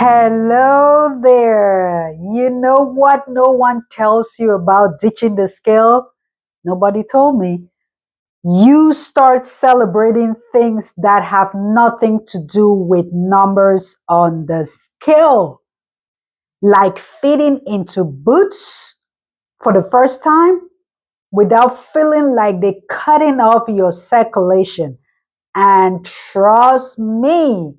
Hello there. You know what no one tells you about ditching the scale? Nobody told me. You start celebrating things that have nothing to do with numbers on the scale, like fitting into boots for the first time without feeling like they're cutting off your circulation. And trust me,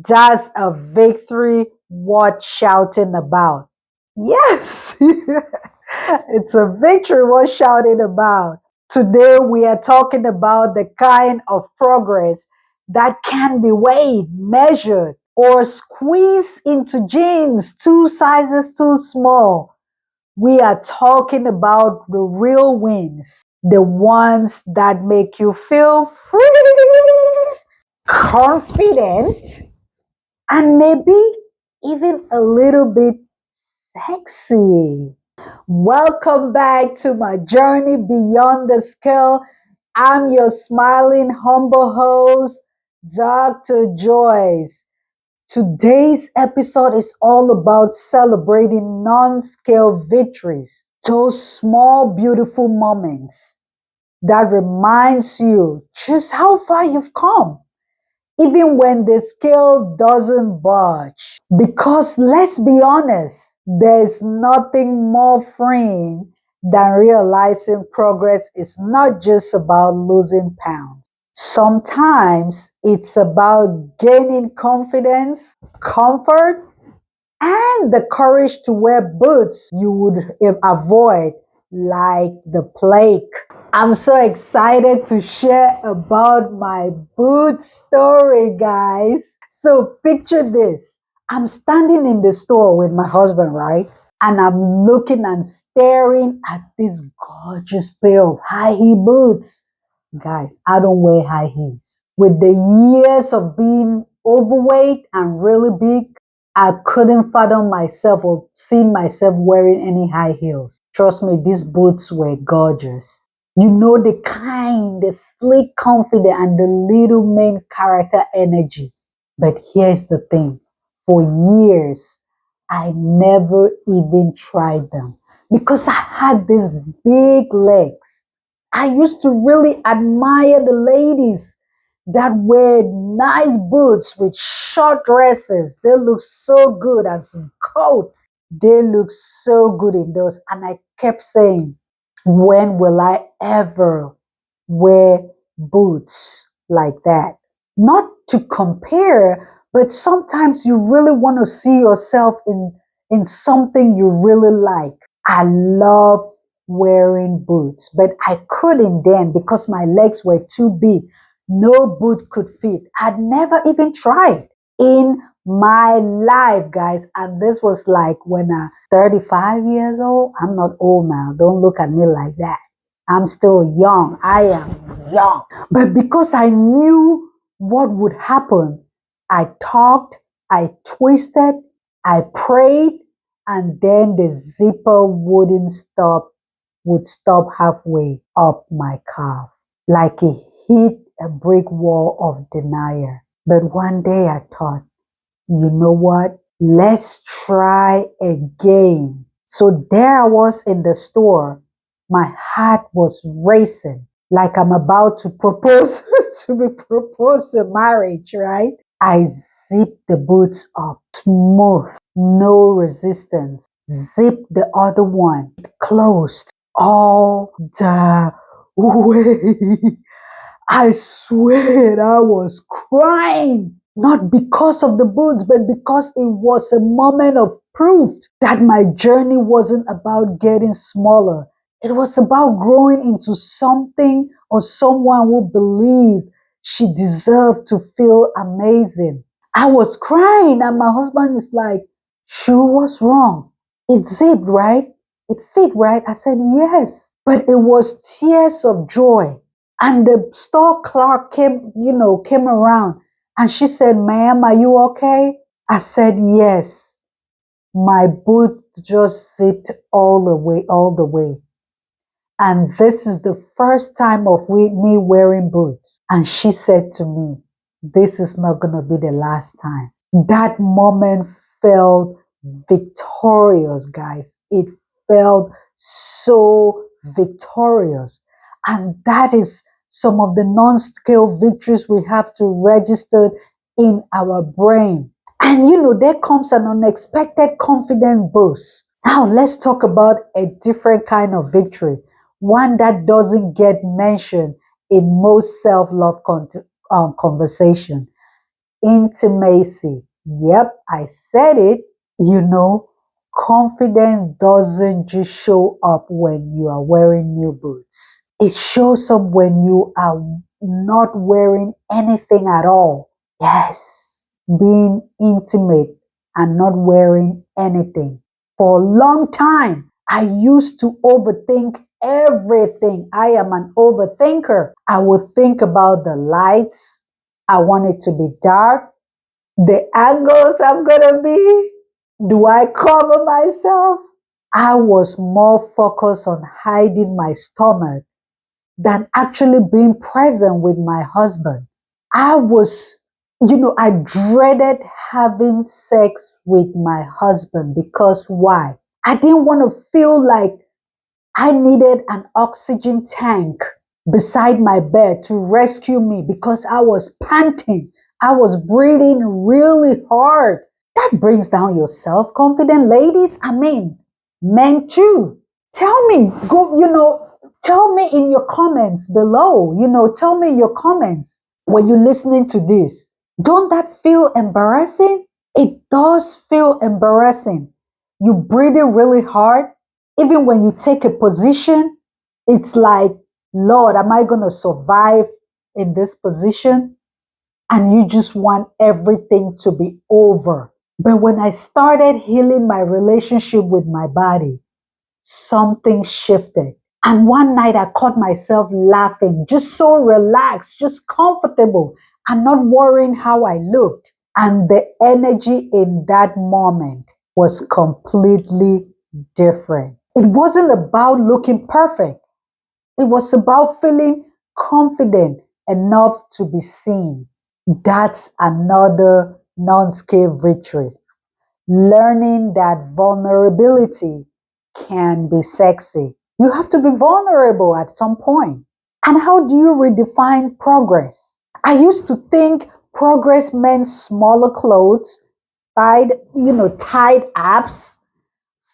that's a victory worth shouting about. Yes, it's a victory worth shouting about. Today, we are talking about the kind of progress that can be weighed, measured, or squeezed into jeans 2 sizes too small. We are talking about the real wins, the ones that make you feel free, confident, and maybe even a little bit sexy. Welcome back to my journey beyond the scale. I'm your smiling, humble host, Dr. Joyce. Today's episode is all about celebrating non scale victories, those small, beautiful moments that reminds you just how far you've come even when the scale doesn't budge. Because let's be honest, there's nothing more freeing than realizing progress is not just about losing pounds. Sometimes it's about gaining confidence, comfort, and the courage to wear boots you would avoid like the plague. I'm so excited to share about my boot story, guys. So, picture this. I'm standing in the store with my husband, right? And I'm looking and staring at this gorgeous pair of high heel boots. Guys, I don't wear high heels. With the years of being overweight and really big, I couldn't fathom myself or see myself wearing any high heels. Trust me, these boots were gorgeous. You know the kind, the sleek, confident, and the little main character energy. But here's the thing. For years, I never even tried them because I had these big legs. I used to really admire the ladies that wear nice boots with short dresses. They look so good and some coat. They look so good in those. And I kept saying, when will I ever wear boots like that? Not to compare, but sometimes you really want to see yourself in something you really like. I love wearing boots, but I couldn't then because my legs were too big. No boot could fit. I'd never even tried in my life, guys. And this was like when I'm 35 years old. I'm not old now. Don't look at me like that. I'm still young. I am young. But because I knew what would happen, I talked, I twisted, I prayed, and then the zipper would stop halfway up my calf, like it hit a brick wall of denial. But one day I thought, you know what? Let's try again. So there I was in the store. My heart was racing like I'm about to propose to be proposed to marriage, right? I zipped the boots up, smooth, no resistance. Zip the other one, it closed all the way. I swear I was crying. Not because of the boots, but because it was a moment of proof that my journey wasn't about getting smaller. It was about growing into something or someone who believed she deserved to feel amazing. I was crying, and my husband is like, "Sure, what's wrong? It zipped, right? It fit, right?" I said, "Yes." But it was tears of joy. And the store clerk came around and she said, "Ma'am, are you okay?" I said, "Yes." My boot just zipped all the way. And this is the first time of me wearing boots. And she said to me, "This is not going to be the last time." That moment felt victorious, guys. It felt so victorious. And that is some of the non-scale victories we have to register in our brain. And there comes an unexpected confidence boost. Now, let's talk about a different kind of victory, one that doesn't get mentioned in most self love conversation: intimacy. Yep, I said it. You know, confidence doesn't just show up when you are wearing new boots, it shows up when you are not wearing anything at all. Yes, being intimate and not wearing anything. For a long time, I used to overthink everything. I am an overthinker. I would think about the lights. I want it to be dark. The angles I'm gonna be. Do I cover myself? I was more focused on hiding my stomach than actually being present with my husband. I was, I dreaded having sex with my husband because why? I didn't want to feel like I needed an oxygen tank beside my bed to rescue me because I was panting. I was breathing really hard. That brings down your self confidence, ladies. I mean, men too. Tell me, tell me in your comments below, tell me your comments when you're listening to this. Don't that feel embarrassing? It does feel embarrassing. You breathing really hard, even when you take a position, it's like, Lord, am I going to survive in this position? And you just want everything to be over. But when I started healing my relationship with my body, something shifted. And one night I caught myself laughing, just so relaxed, just comfortable, and not worrying how I looked. And the energy in that moment was completely different. It wasn't about looking perfect, it was about feeling confident enough to be seen. That's another non scale victory. Learning that vulnerability can be sexy. You have to be vulnerable at some point. And how do you redefine progress? I used to think progress meant smaller clothes, tight abs,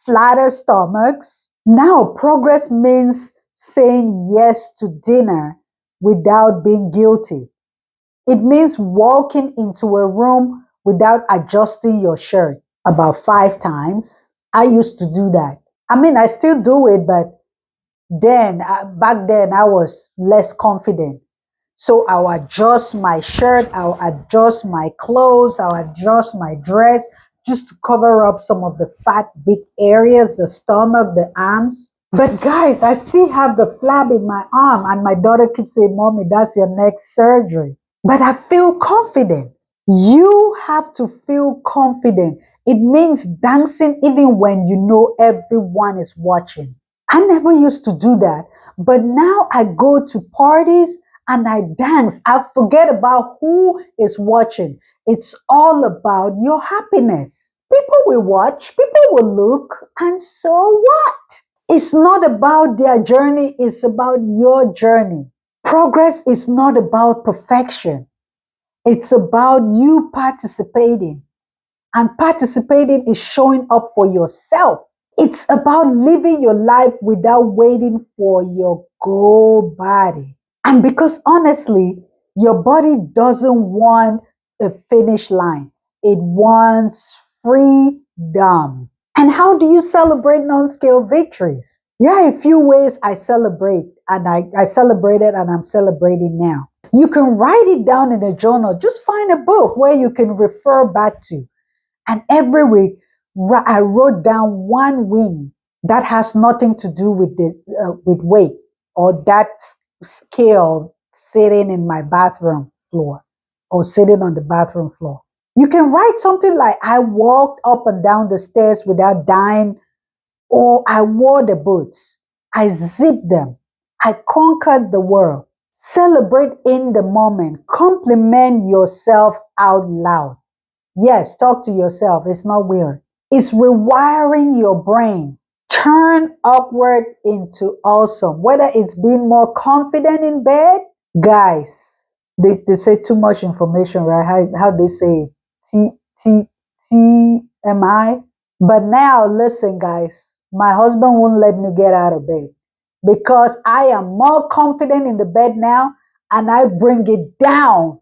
flatter stomachs. Now progress means saying yes to dinner without being guilty. It means walking into a room without adjusting your shirt about 5 times. I used to do that. I mean, I still do it, but back then, I was less confident. So I'll adjust my shirt, I'll adjust my clothes, I'll adjust my dress just to cover up some of the fat, big areas, the stomach, the arms. But guys, I still have the flab in my arm, and my daughter keeps saying, Mommy, that's your next surgery. But I feel confident. You have to feel confident. It means dancing even when you know everyone is watching. I never used to do that, but now I go to parties and I dance. I forget about who is watching. It's all about your happiness. People will watch, people will look, and so what? It's not about their journey, it's about your journey. Progress is not about perfection, it's about you participating. And participating is showing up for yourself. It's about living your life without waiting for your goal body. And because honestly, your body doesn't want a finish line, it wants freedom. And how do you celebrate non scale victories? There are a few ways I celebrate, and I celebrated and I'm celebrating now. You can write it down in a journal. Just find a book where you can refer back to. And every week, I wrote down one win that has nothing to do with with weight or that scale sitting in my bathroom floor or sitting on the bathroom floor. You can write something like, I walked up and down the stairs without dying, or I wore the boots, I zipped them, I conquered the world. Celebrate in the moment, compliment yourself out loud. Yes, talk to yourself. It's not weird. It's rewiring your brain. Turn awkward into awesome. Whether it's being more confident in bed, guys, they say too much information, right? How they say T T TMI. But now listen, guys, my husband won't let me get out of bed because I am more confident in the bed now and I bring it down.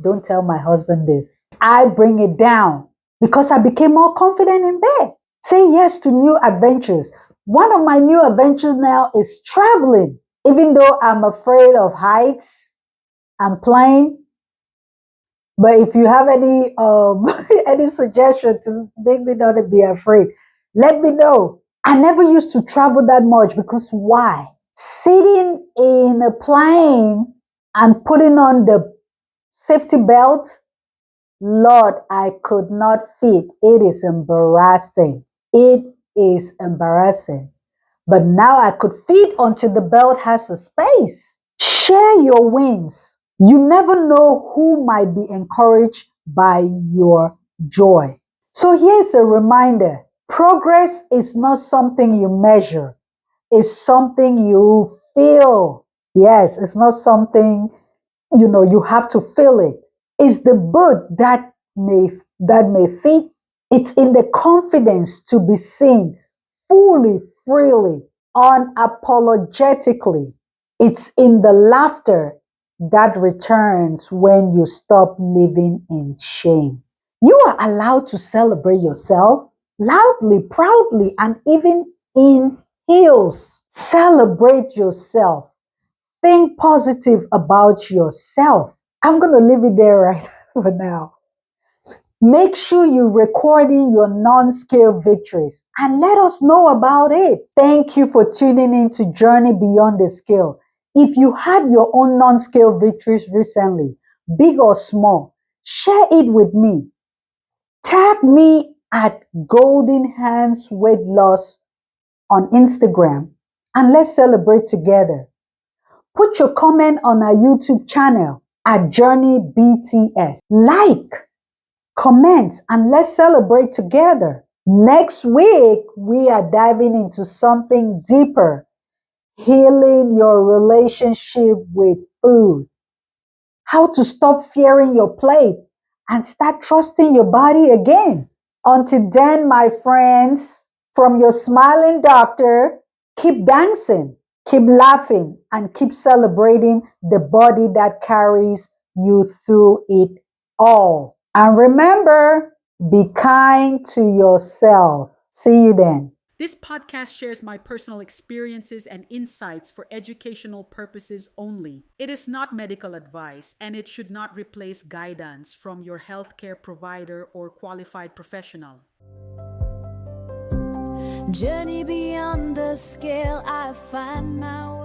Don't tell my husband this. I bring it down because I became more confident in bed. Say yes to new adventures. One of my new adventures now is traveling. Even though I'm afraid of heights, I'm playing. But if you have any any suggestion to make me not to be afraid, let me know. I never used to travel that much because why? Sitting in a plane and putting on the safety belt, Lord, I could not fit. It is embarrassing. It is embarrassing. But now I could fit until the belt has a space. Share your wins. You never know who might be encouraged by your joy. So here's a reminder, progress is not something you measure, it's something you feel. Yes, it's not something you have to feel it. It's the boot that may fit. It's in the confidence to be seen fully, freely, unapologetically. It's in the laughter that returns when you stop living in shame. You are allowed to celebrate yourself loudly, proudly, and even in heels. Celebrate yourself. Think positive about yourself. I'm going to leave it there right for now. Make sure you're recording your non-scale victories and let us know about it. Thank you for tuning in to Journey Beyond the Scale. If you had your own non-scale victories recently, big or small, share it with me. Tag me at Golden Hands Weight Loss on Instagram and let's celebrate together. Put your comment on our YouTube channel at Journey BTS. Like, comment, and let's celebrate together. Next week, we are diving into something deeper, healing your relationship with food, how to stop fearing your plate and start trusting your body again. Until then, my friends, from your smiling doctor, keep dancing, keep laughing, and keep celebrating the body that carries you through it all. And remember, be kind to yourself. See you then. This podcast shares my personal experiences and insights for educational purposes only. It is not medical advice and it should not replace guidance from your healthcare provider or qualified professional. Journey beyond the scale, I find my way.